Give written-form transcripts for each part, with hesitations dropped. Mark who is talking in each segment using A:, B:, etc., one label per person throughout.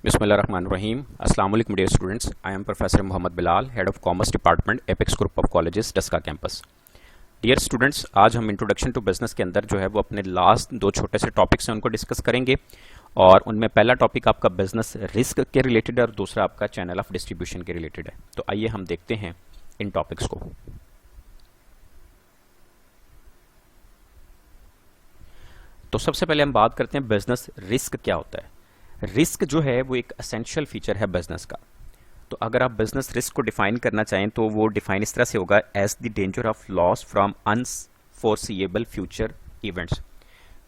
A: Bismillahirrahmanirrahim. Assalamu alaikum dear students. I am Professor Muhammad Bilal, Head of Commerce Department, Apex Group of Colleges, Dasca Campus. Dear students, आज हम introduction to business के अंदर जो है वो अपने last दो छोटे से टॉपिक्स हैं उनको डिस्कस करेंगे। और उनमें पहला टॉपिक आपका बिजनेस रिस्क के रिलेटेड है और दूसरा आपका चैनल ऑफ डिस्ट्रीब्यूशन के रिलेटेड है। तो आइए हम देखते हैं इन टॉपिक्स को। तो सबसे पहले हम बात करते हैं बिजनेस रिस्क क्या होता है। रिस्क जो है वो एक एसेंशियल फीचर है बिजनेस का। तो अगर आप बिजनेस रिस्क को डिफाइन करना चाहें तो वो डिफाइन इस तरह से होगा, as the danger of loss from unforeseeable future events,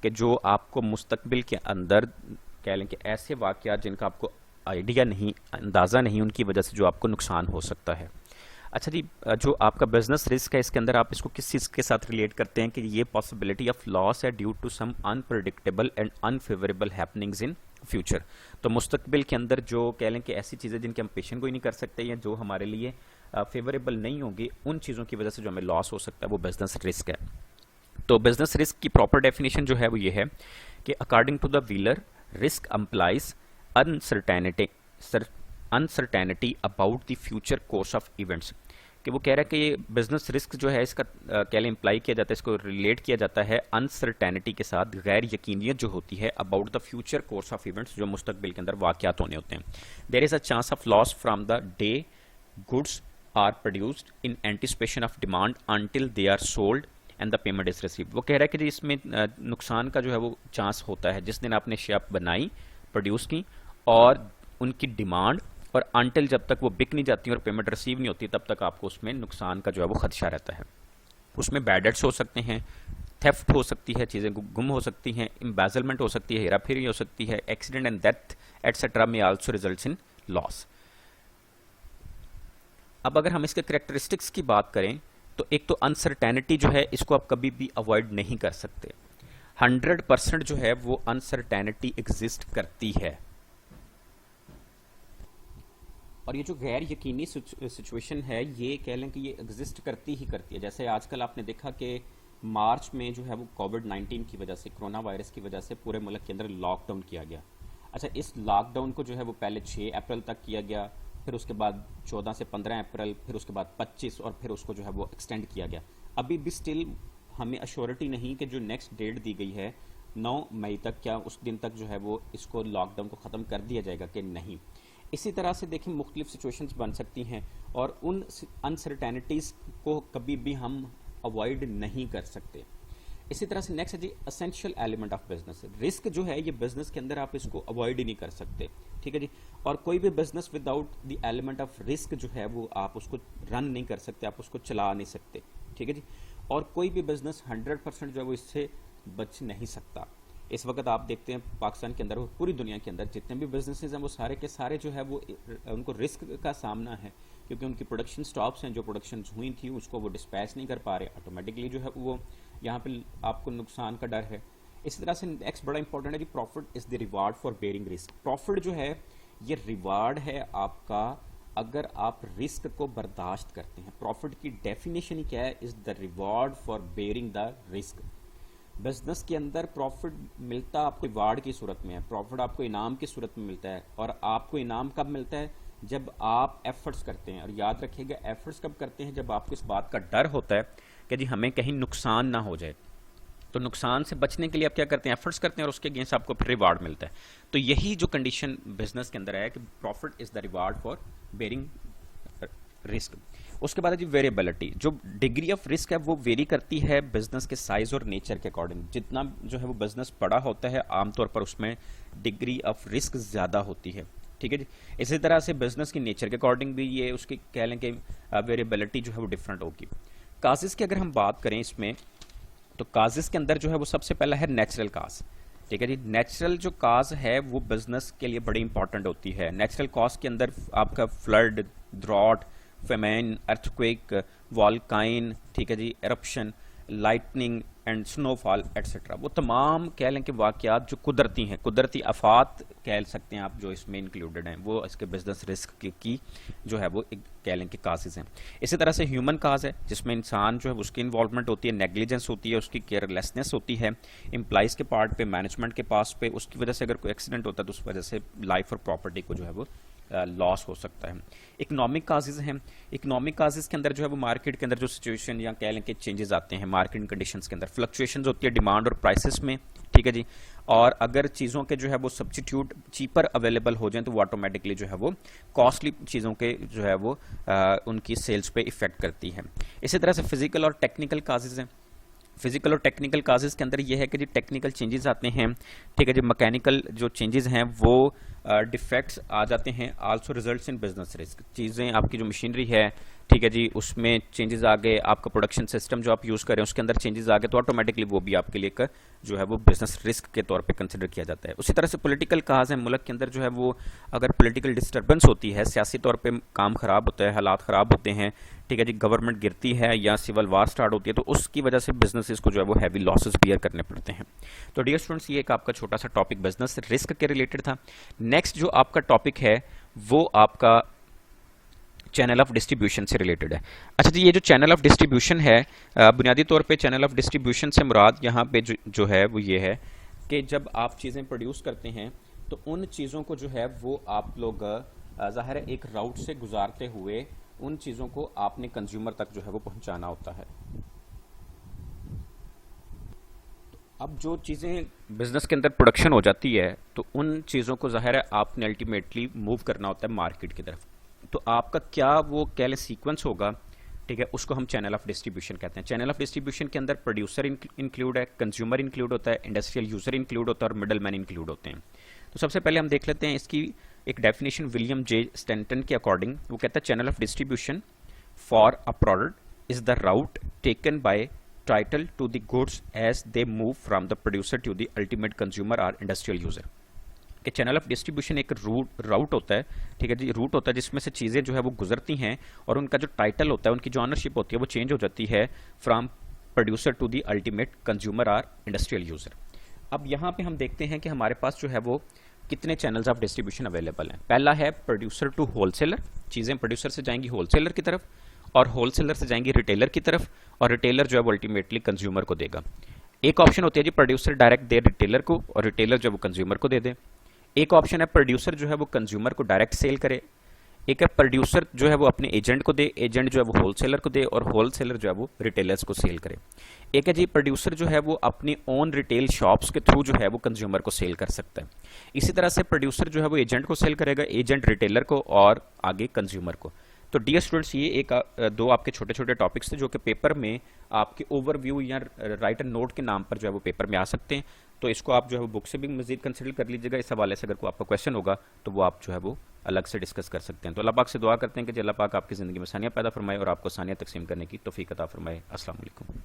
A: कि जो आपको मुस्तकबिल के अंदर कह लें कि ऐसे वाक़यात जिनका आपको आइडिया नहीं, अंदाज़ा नहीं, उनकी वजह से जो आपको नुकसान हो सकता है। अच्छा जी, जो आपका बिजनेस रिस्क है इसके अंदर आप इसको किस चीज़ के साथ रिलेट करते हैं कि ये पॉसिबिलिटी ऑफ लॉस है due to some unpredictable and unfavourable happenings in future. तो मुस्तकबिल के अंदर जो कह लें कि ऐसी चीज़ें जिनके हम पेशन कोई नहीं कर सकते या जो हमारे लिए फेवरेबल नहीं होंगी, उन चीज़ों की वजह से जो हमें लॉस हो सकता है वो बिजनेस रिस्क है। तो बिजनेस रिस्क की प्रॉपर डेफिनेशन जो है वो ये है कि according to the Wheeler, risk implies uncertainty about the future course of events, कि वो कह रहा है कि ये बिजनेस रिस्क जो है इसका क्या इम्प्लाई किया जाता है, इसको रिलेट किया जाता है अनसर्टेनिटी के साथ, गैर यकीनियत जो होती है about the future course of events, जो मुस्तकबिल के अंदर वाक़यात होने होते हैं। There is a chance of loss from the day goods are produced in anticipation of demand until they are sold and the payment is received. वो कह रहा है कि इसमें नुकसान का जो है वो चांस होता है जिस दिन आपने शेयर बनाई, प्रोड्यूस की और उनकी डिमांड, और अनटिल जब तक वो बिक नहीं जाती और पेमेंट रिसीव नहीं होती तब तक आपको उसमें नुकसान का जो है वो खदशा रहता है। उसमें बैड डेट्स हो सकते हैं, थेफ्ट हो सकती है, चीज़ें गुम हो सकती हैं, एम्बेजलमेंट हो सकती है, हेराफेरी हो सकती है, एक्सीडेंट एंड डेथ एटसेट्रा में आल्सो रिजल्ट्स इन लॉस। अब अगर हम इसके कैरेक्टरिस्टिक्स की बात करें तो एक तो अनसर्टेनिटी जो है इसको आप कभी भी अवॉइड नहीं कर सकते। 100% जो है वो अनसर्टेनिटी एग्जिस्ट करती है। और ये जो गैर यकीनी सिचुएशन है ये कह लें कि ये एग्जिस्ट करती ही करती है। जैसे आजकल आपने देखा कि मार्च में जो है वो कोविड-19 की वजह से, कोरोना वायरस की वजह से पूरे मुल्क के अंदर लॉकडाउन किया गया। अच्छा, इस लॉकडाउन को जो है वो पहले 6 अप्रैल तक किया गया, फिर उसके बाद 14 से 15 अप्रैल, फिर उसके बाद 25 और फिर उसको जो है वो एक्सटेंड किया गया। अभी भी स्टिल हमें अश्योरिटी नहीं कि जो नेक्स्ट डेट दी गई है 9 मई तक, क्या उस दिन तक जो है वो इसको लॉकडाउन को ख़त्म कर दिया जाएगा कि नहीं। इसी तरह से देखिए मुख्तलिफ सिचुएशंस बन सकती हैं और उन अनसर्टेनिटीज़ को कभी भी हम अवॉइड नहीं कर सकते। इसी तरह से नेक्स्ट है जी essential element of business. Risk जो है ये बिजनेस के अंदर आप इसको अवॉइड ही नहीं कर सकते, ठीक है जी। और कोई भी business without the element of risk जो है वो आप उसको रन नहीं कर सकते, आप उसको चला नहीं सकते, ठीक है जी। और कोई भी बिजनेस 100% जो है वो इससे बच नहीं सकता। इस वक्त आप देखते हैं पाकिस्तान के अंदर और पूरी दुनिया के अंदर जितने भी बिजनेसेस हैं वो सारे के सारे जो है वो उनको रिस्क का सामना है, क्योंकि उनकी प्रोडक्शन स्टॉप्स हैं, जो प्रोडक्शन हुई थी उसको वो डिस्पैच नहीं कर पा रहे, ऑटोमेटिकली जो है वो यहाँ पे आपको नुकसान का डर है। इसी तरह से नेक्स्ट बड़ा इंपॉर्टेंट है जी, profit is the reward for bearing risk. Profit जो है ये रिवार्ड है आपका अगर आप रिस्क को बर्दाश्त करते हैं। प्रॉफिट की डेफिनेशन ही क्या है, is the reward for bearing the risk. Business के अंदर प्रॉफिट मिलता आपको रिवार्ड की सूरत में है, प्रॉफिट आपको इनाम की सूरत में मिलता है। और आपको इनाम कब मिलता है, जब आप एफर्ट्स करते हैं। और याद रखिएगा एफर्ट्स कब करते हैं, जब आपको इस बात का डर होता है कि जी हमें कहीं नुकसान ना हो जाए। तो नुकसान से बचने के लिए आप क्या करते हैं, एफर्ट्स करते हैं और उसके अगेंस्ट आपको फिर रिवार्ड मिलता है। तो यही जो कंडीशन बिजनेस के अंदर है कि profit is the reward for bearing risk. उसके बाद है जी वेरिएबिलिटी। जो डिग्री ऑफ रिस्क है वो वेरी करती है बिजनेस के साइज और नेचर के अकॉर्डिंग। जितना जो है वो बिजनेस बड़ा होता है आमतौर पर उसमें डिग्री ऑफ रिस्क ज़्यादा होती है, ठीक है जी। इसी तरह से बिजनेस की नेचर के अकॉर्डिंग भी ये उसकी कह लें कि वेरिएबिलिटी जो है वो डिफरेंट होगी। काजेस की अगर हम बात करें इसमें, तो काजेस के अंदर जो है वो सबसे पहला है नेचुरल काज, ठीक है जी। नेचुरल जो काज है वो बिजनेस के लिए बड़ी इंपॉर्टेंट होती है। नेचुरल कॉज के अंदर आपका flood, drought, famine, earthquake, volcano, ठीक है जी, eruption, lightning and snowfall etcetera, वो तमाम कह लें कि वाक़यात जो कुदरती हैं, कुदरती आफात कह सकते हैं आप, जो इसमें इंक्लूडेड हैं, वो इसके बिजनेस रिस्क की जो है वो एक कह लें कि काजेज़ हैं। इसी तरह से ह्यूमन काज है, जिसमें इंसान जो है उसकी इन्वॉल्वमेंट होती है, नेग्लिजेंस होती है, उसकी केयरलेसनेस होती है, एम्प्लॉइज़ के पार्ट पे, मैनेजमेंट के पास पे, उसकी वजह से अगर कोई एक्सीडेंट होता है तो उस वजह से लाइफ और प्रॉपर्टी को जो है वो लॉस हो सकता है। इकोनॉमिक काजेज़ हैं, इकोनॉमिक काजेज़ के अंदर जो है वो मार्केट के अंदर जो सिचुएशन या कह लें कि चेंजेस आते हैं मार्केट कंडीशंस के अंदर, फ्लक्चुएशंस होती है डिमांड और प्राइसेस में, ठीक है जी। और अगर चीज़ों के जो है वो सब्स्टिट्यूट चीपर अवेलेबल हो जाएं तो वो ऑटोमेटिकली जो है वो कॉस्टली चीज़ों के जो है वो उनकी सेल्स पे इफेक्ट करती है। इसी तरह से फिजिकल और टेक्निकल काजेज़ हैं। फिजिकल और टेक्निकल काजेज़ के अंदर ये है कि जी टेक्निकल चेंजेस आते हैं, ठीक है जी, मैकेनिकल जो चेंजेस हैं वो डिफेक्ट्स आ जाते हैं, also results in business risk, चीज़ें आपकी जो मशीनरी है, ठीक है जी, उसमें चेंजेस आ गए, आपका प्रोडक्शन सिस्टम जो आप यूज़ कर रहे हैं उसके अंदर चेंजेस आ गए, तो ऑटोमेटिकली वो भी आपके लिए जो है वो बिजनेस रिस्क के तौर पे कंसिडर किया जाता है। उसी तरह से पॉलिटिकल काज है, मुल्क के अंदर जो है वो अगर पॉलिटिकल डिस्टर्बेंस होती है, सियासी तौर पे काम ख़राब होता है, हालात ख़राब होते हैं, ठीक है जी, गवर्नमेंट गिरती है या सिविल वार स्टार्ट होती है, तो उसकी वजह से बिजनेसेस को जो है वो हैवी लॉसेस बियर करने पड़ते हैं। तो डियर स्टूडेंट्स, ये एक आपका छोटा सा टॉपिक बिजनेस रिस्क के रिलेटेड था। नेक्स्ट जो आपका टॉपिक है वो आपका चैनल ऑफ डिस्ट्रीब्यूशन से रिलेटेड है। अच्छा जी, ये जो चैनल ऑफ डिस्ट्रीब्यूशन है, बुनियादी तौर पे चैनल ऑफ डिस्ट्रीब्यूशन से मुराद यहाँ पे जो है वो ये है कि जब आप चीज़ें प्रोड्यूस करते हैं तो उन चीज़ों को जो है वो आप लोग ज़ाहिर है एक राउट से गुजारते हुए उन चीज़ों को आपने कंज्यूमर तक जो है वो पहुँचाना होता है। अब जो चीज़ें बिज़नेस के अंदर प्रोडक्शन हो जाती है तो उन चीज़ों को ज़ाहिर है आपने अल्टीमेटली मूव करना होता है मार्केट की तरफ। तो आपका क्या वो कह लें सीक्वेंस होगा, ठीक है, उसको हम चैनल ऑफ डिस्ट्रीब्यूशन कहते हैं। चैनल ऑफ डिस्ट्रीब्यूशन के अंदर प्रोड्यूसर इंक्लूड है, कंज्यूमर इंक्लूड होता है, इंडस्ट्रियल यूज़र इंक्लूड होता है और मिडल मैन इंक्लूड होते हैं। तो सबसे पहले हम देख लेते हैं इसकी एक डेफिनेशन विलियम जे स्टैंटन के अकॉर्डिंग। वो कहता है channel of distribution for a product is the route taken by title to the goods as they move from the producer to the ultimate consumer और इंडस्ट्रियल यूजर। कि channel of distribution एक route होता है, ठीक है जी, root होता है जिसमें से चीज़ें जो है वो गुजरती हैं और उनका जो टाइटल होता है, उनकी जो ऑनरशिप होती है वो चेंज हो जाती है from producer to the ultimate consumer और इंडस्ट्रियल यूजर। अब यहाँ पे हम देखते हैं कि हमारे पास जो है वो कितने चैनल्स ऑफ डिस्ट्रीब्यूशन अवेलेबल हैं। पहला है प्रोड्यूसर टू होलसेलर, चीज़ें प्रोड्यूसर से जाएंगी होलसेलर की तरफ और होलसेलर से जाएंगी रिटेलर की तरफ और रिटेलर जो है वो अल्टीमेटली कंज्यूमर को देगा। एक ऑप्शन होती है जी प्रोड्यूसर डायरेक्ट दे रिटेलर को और रिटेलर जो है वो कंज्यूमर को दे दे। एक ऑप्शन है प्रोड्यूसर जो है वो कंज्यूमर को डायरेक्ट सेल करे। एक है प्रोड्यूसर जो है वो अपने एजेंट को दे, एजेंट जो है वो होलसेलर को दे और होलसेलर जो है वो रिटेलर्स को सेल करे। एक है जी प्रोड्यूसर जो है वो अपनी ओन रिटेल शॉप्स के थ्रू जो है वो कंज्यूमर को सेल कर सकता है। इसी तरह से प्रोड्यूसर जो है वो एजेंट को सेल करेगा, एजेंट रिटेलर को और आगे कंज्यूमर को। तो डियर स्टूडेंट्स, ये एक दो आपके छोटे छोटे टॉपिक्स थे जो कि पेपर में आपके ओवरव्यू या राइटर नोट के नाम पर जो है वो पेपर में आ सकते हैं। तो इसको आप जो है वो बुक से भी मजीद कंसिडर कर लीजिएगा। इस हवाले से अगर कोई आपका क्वेश्चन होगा तो वो आप जो है वो अलग से डिस्कस कर सकते हैं। तो अल्लाह पाक से दुआ करते हैं कि अल्लाह पाक आपकी ज़िंदगी में आसानियाँ पैदा फरमाए और आपको आसानियाँ तकसीम करने की तौफीक अता फरमाए। अस्सलाम वालेकुम।